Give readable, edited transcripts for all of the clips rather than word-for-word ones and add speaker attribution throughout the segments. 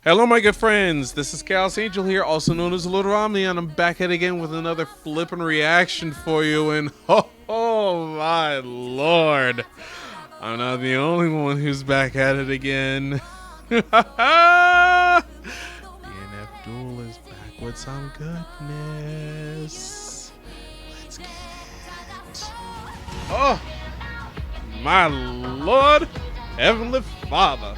Speaker 1: Hello, my good friends. This is Chaos Angel here, also known as Lord Romney, and I'm back at it again with another flippin' reaction for you. And oh my lord, I'm not the only one who's back at it again. DNF Duel is back with some goodness. Let's get it. Oh my Lord, Heavenly Father.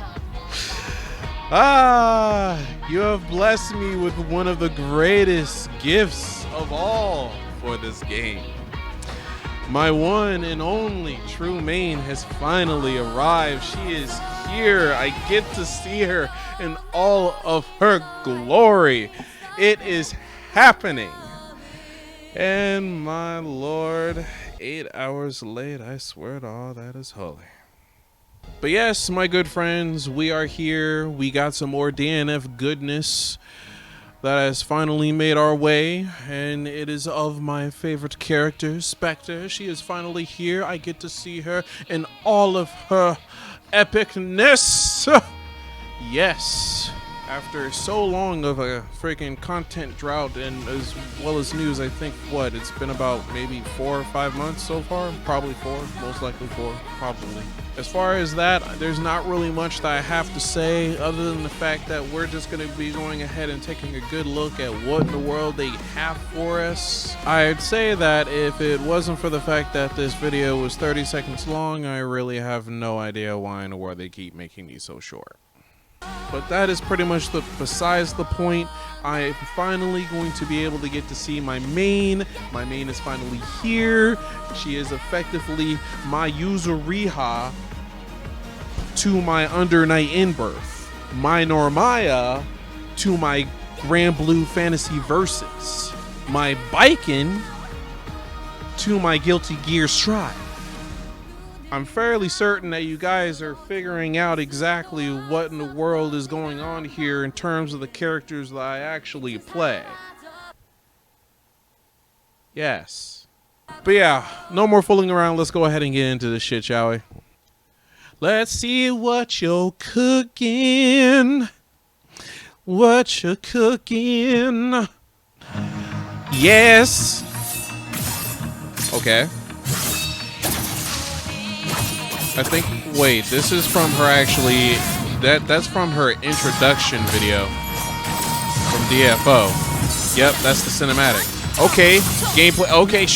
Speaker 1: You have blessed me with one of the greatest gifts of all for this game. My one and only true main has finally arrived. She is here. I get to see her in all of her glory. It is happening. And my lord, 8 hours late, I swear to all that is holy. But yes, my good friends, we are here. We got some more DNF goodness that has finally made our way, and it is of my favorite character, Spectre. She is finally here. I get to see her in all of her epicness. Yes. After so long of a freaking content drought and as well as news, I think, it's been about maybe 4 or 5 months so far? Probably 4, most likely 4, probably. As far as that, there's not really much that I have to say other than the fact that we're just going to be going ahead and taking a good look at what in the world they have for us. I'd say that if it wasn't for the fact that this video was 30 seconds long, I really have no idea why in the world they keep making these so short. But that is pretty much besides the point. I am finally going to be able to get to see my main. My main is finally here. She is effectively my Yuzuriha to my Under Night In-Birth. My Normaya to my Grand Blue Fantasy Versus. My Biken to my Guilty Gear Strive. I'm fairly certain that you guys are figuring out exactly what in the world is going on here in terms of the characters that I actually play. Yes. But yeah, no more fooling around. Let's go ahead and get into this shit, shall we? Let's see what you're cooking. What you're cooking. Yes. Okay. I think, wait, this is from her actually, that's from her introduction video from DFO. Yep, that's the cinematic. Okay, gameplay, okay,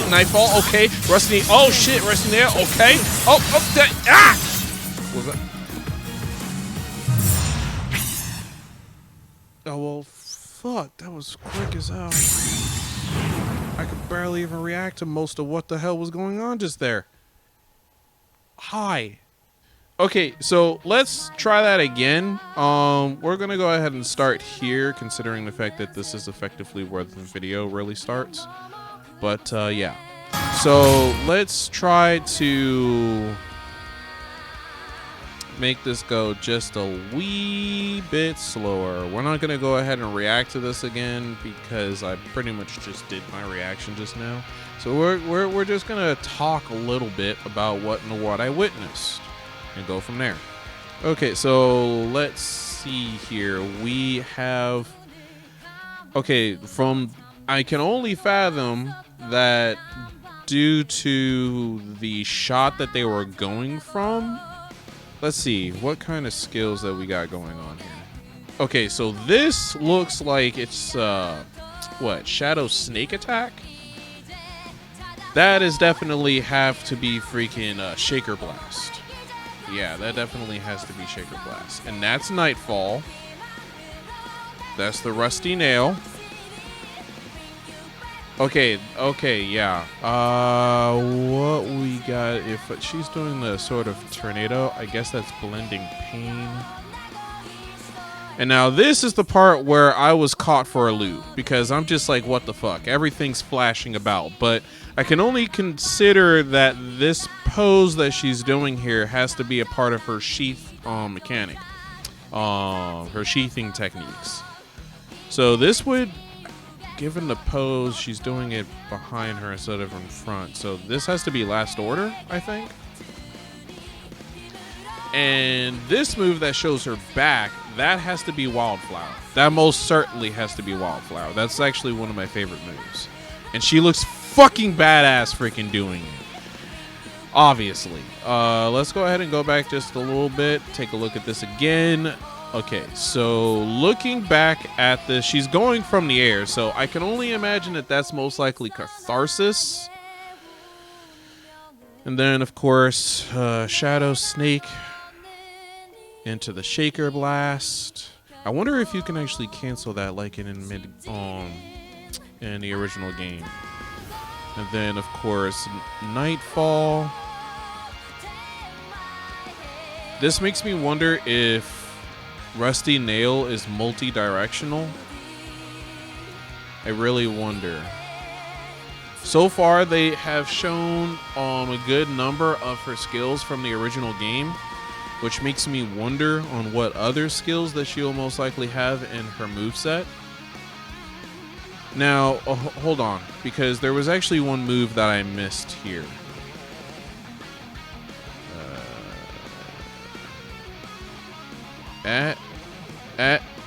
Speaker 1: Nightfall, okay, Rusty, oh shit, Rusty Nail, okay, was that? Oh, well, fuck, that was quick as hell. I could barely even react to most of what the hell was going on just there. Hi. Okay, so let's try that again. We're gonna go ahead and start here, considering the fact that this is effectively where the video really starts. But yeah, so let's try to make this go just a wee bit slower. We're not gonna go ahead and react to this again because I pretty much just did my reaction just now. So we're just gonna talk a little bit about what in the world I witnessed and go from there. Okay, so let's see here. We have, okay, I can only fathom that due to the shot that they were going from. Let's see what kind of skills that we got going on here. Okay, so this looks like it's what, Shadow Snake Attack? That is definitely have to be freaking Shaker Blast. Yeah, that definitely has to be Shaker Blast. And that's Nightfall. That's the Rusty Nail. Okay, yeah. What we got, if she's doing the sort of tornado, I guess that's Blending Pain. And now this is the part where I was caught for a loop because I'm just like, what the fuck? Everything's flashing about, but I can only consider that this pose that she's doing here has to be a part of her sheath mechanic, her sheathing techniques. So this would, given the pose, she's doing it behind her instead of in front. So this has to be Last Order, I think. And this move that shows her back, that has to be Wildflower. That most certainly has to be Wildflower. That's actually one of my favorite moves. And she looks fucking badass freaking doing it. Obviously. Let's go ahead and go back just a little bit. Take a look at this again. Okay, so looking back at this, she's going from the air. So I can only imagine that that's most likely Catharsis. And then, of course, Shadow Snake into the Shaker Blast. I wonder if you can actually cancel that like in the original game. And then, of course, Nightfall. This makes me wonder if Rusty Nail is multi-directional. I really wonder. So far, they have shown a good number of her skills from the original game, which makes me wonder on what other skills that she'll most likely have in her moveset. Now, hold on, because there was actually one move that I missed here.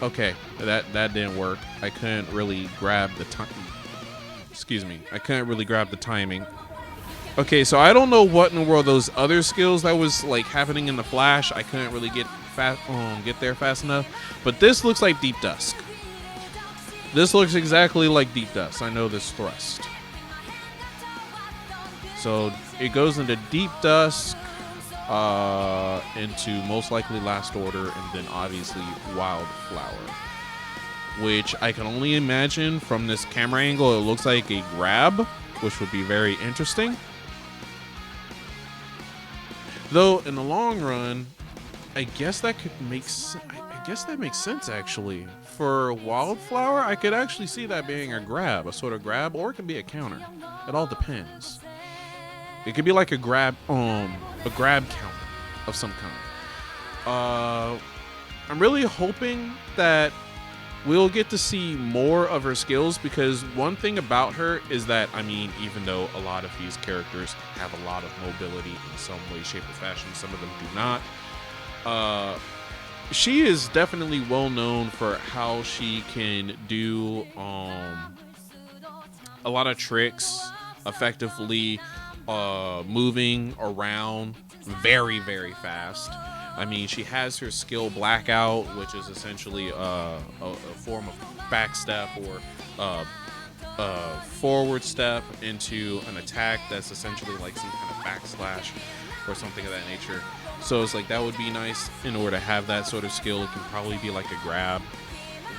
Speaker 1: Okay, that didn't work. I couldn't really grab the time. Excuse me, I couldn't really grab the timing. Okay, so I don't know what in the world those other skills that was like happening in the flash. I couldn't really get there fast enough. But this looks like Deep Dusk. This looks exactly like Deep Dusk. I know this thrust. So it goes into Deep Dusk, into most likely Last Order, and then obviously Wildflower, which I can only imagine from this camera angle, it looks like a grab, which would be very interesting. Though in the long run, I guess that could make I guess that makes sense actually. For Wildflower, I could actually see that being a grab, a sort of grab, or it could be a counter. It all depends. It could be like a grab counter of some kind. I'm really hoping that we'll get to see more of her skills, because one thing about her is that, I mean, even though a lot of these characters have a lot of mobility in some way, shape, or fashion, some of them do not. She is definitely well known for how she can do a lot of tricks effectively, moving around very, very fast. I mean, she has her skill Blackout, which is essentially a form of back step or forward step into an attack that's essentially like some kind of backslash or something of that nature. So it's like that would be nice in order to have that sort of skill. It can probably be like a grab.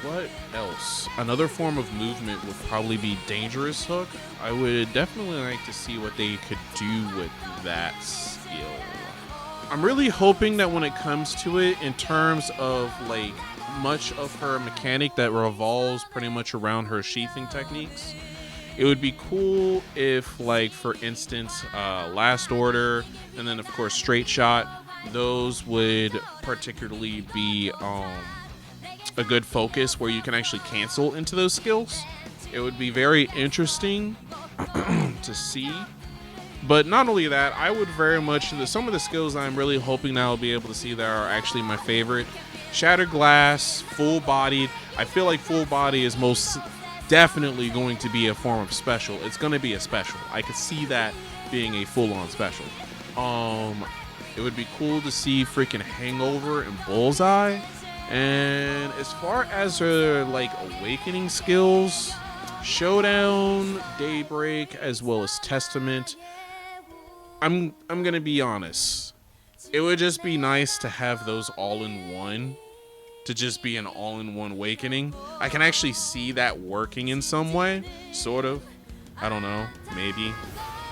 Speaker 1: What else? Another form of movement would probably be Dangerous Hook. I would definitely like to see what they could do with that skill. I'm really hoping that when it comes to it, in terms of like much of her mechanic that revolves pretty much around her sheathing techniques, it would be cool if, like, for instance, Last Order and then of course Straight Shot, those would particularly be a good focus where you can actually cancel into those skills. It would be very interesting to see. But not only that, I would very much, some of the skills I'm really hoping that I'll be able to see that are actually my favorite. Shattered Glass, Full Bodied. I feel like Full Body is most definitely going to be a form of special. It's going to be a special. I could see that being a full-on special. It would be cool to see freaking Hangover and Bullseye. And as far as her like awakening skills, Showdown, Daybreak, as well as Testament, I'm gonna be honest, it would just be nice to have those all in one, to just be an all-in-one awakening. I can actually see that working in some way, sort of. I don't know, maybe.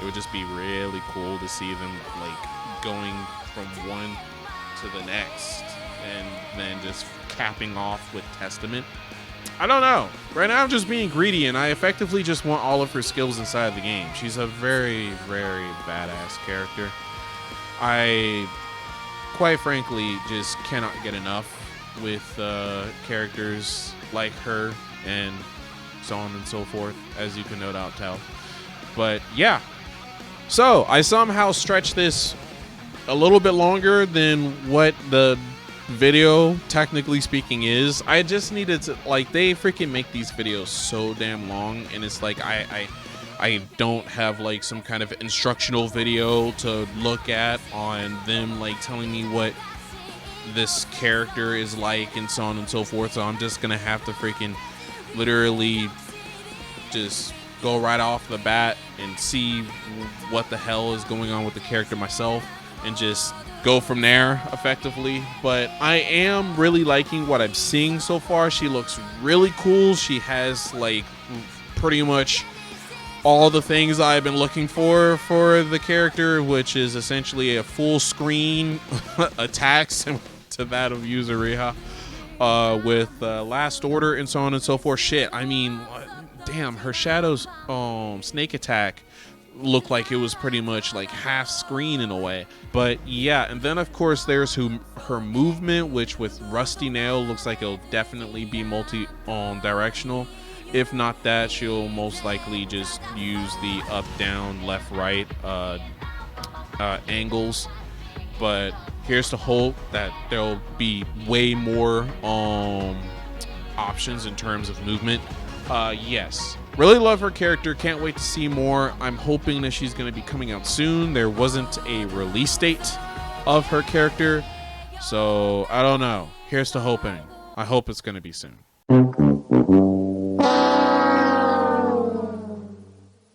Speaker 1: It would just be really cool to see them like going from one to the next and then just capping off with Testament. I don't know. Right now I'm just being greedy, and I effectively just want all of her skills inside the game. She's a very, very badass character. I, quite frankly, just cannot get enough with characters like her and so on and so forth, as you can no doubt tell. But yeah. So I somehow stretched this a little bit longer than what the video technically speaking is. I just needed to, like, they freaking make these videos so damn long, and it's like I don't have like some kind of instructional video to look at on them like telling me what this character is like and so on and so forth. So I'm just gonna have to freaking literally just go right off the bat and see what the hell is going on with the character myself and just go from there effectively. But I am really liking what I'm seeing so far. She looks really cool. She has like pretty much all the things I've been looking for the character, which is essentially a full screen attack similar to that of Yuzuriha with Last Order and so on and so forth. Shit, I mean, damn, her Shadow's snake attack looked like it was pretty much like half screen in a way. But yeah, and then of course there's her movement, which with Rusty Nail looks like it'll definitely be multi-directional. If not that, she'll most likely just use the up, down, left, right angles. But here's to hope that there'll be way more options in terms of movement. Yes, really love her character. Can't wait to see more. I'm hoping that she's going to be coming out soon. There wasn't a release date of her character, so I don't know. Here's to hoping. I hope it's going to be soon.